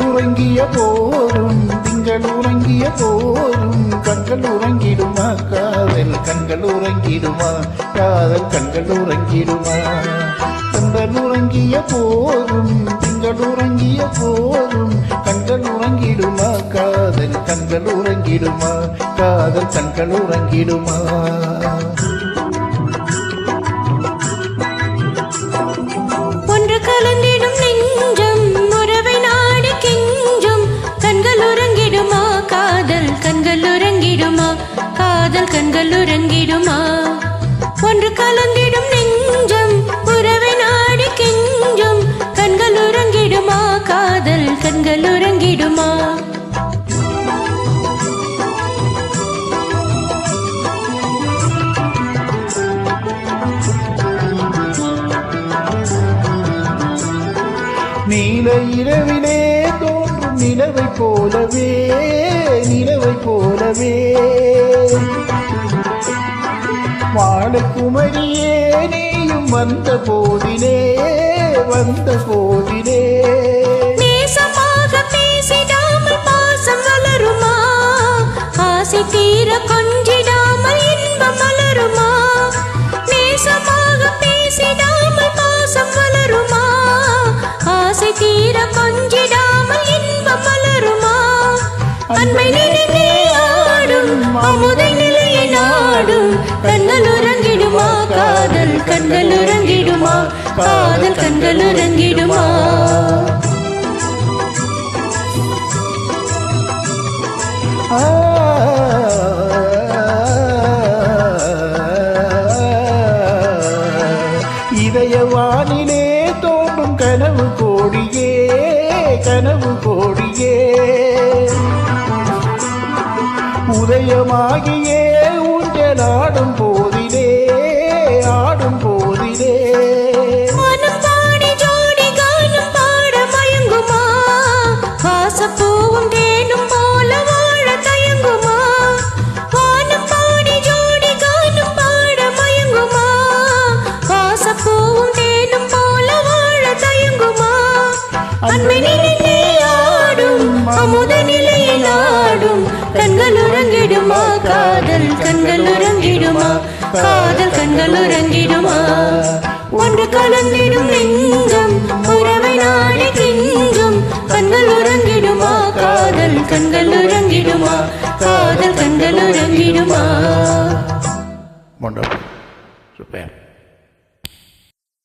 உறங்கிய போரும் திங்கள் உறங்கிய போரும் கண்கள் உறங்கிடுமா காதல் கண்கள் உறங்கிடுமா காதல் கண்கள் உறங்கிடுமா கண்கள் உறங்கிய போரும் திங்கள் உறங்கிய போரும் கண்கள் உறங்கிடுமா காதல் கண்கள் உறங்கிடுமா காதல் கண்கள் உறங்கிடுமா ஒன்று கலந்திடும் நெஞ்சம் உறவை நாடி கெஞ்சும் கண்கள் உறங்கிடுமா காதல் கண்கள் உறங்கிடுமா காதல் கண்கள் உறங்கிடுமா ஒன்று கலந்திடும் நெஞ்சம் உறவை நாடி கெஞ்சும் கண்கள் உறங்கிடுமா காதல் கண்கள் உறங்கிடுமா நீல இரவிலே தோன்றும் நிலவை போலவே நிலவை போலவே வாழக்குமரியே நீயும் வந்த போதிலே வந்த போதிலே நேசமாக பேசிடாமல் பாசம் வளருமா ஆசை தீர கொஞ்சிடாமல் இன்பம் வளருமா நேசமாக பேசிடாமல் பாசம் வளருமா ஆசை தீர கொஞ்சிடாமல் இன்பம் மலருமா அன்பை நினைத்தே ஆடும் அமுதை நிலையை நாடும் கண்கள் உறங்கிடுமா காதல் கண்கள் உறங்கிடுமா காதல் கண்கள் உறங்கிடுமா இதயவானிலே தோன்றும் கனவு கோடியே கனவு கோடியே உதயமாகியே ஊஞ்சலாடும் போதிலே ஆடும் போதிலே மனம் பாடி ஜோடி கானம் பாட மயங்குமா வாசப்பூவும் தேனும் போல வாழ தயங்குமா வானம் பாடி ஜோடி கானம் பாட மயங்குமா வாசப்பூவும் தேனும் போல வாழ தயங்குமா அன்பை நினைத்தே ஆடும் அமுத நிலையை நாடும் கண்கள் உறங்கிடுமா காதல் கண்கள் உறங்கிடுமா காதல் கண்கள் உறங்கிடுமா ஒன்று கலந்திடும் நெஞ்சம் உறவை நாடி கெஞ்சும் கண்கள் உறங்கிடுமா காதல் கண்கள் உறங்கிடுமா காதல் கண்கள் உறங்கிடுமா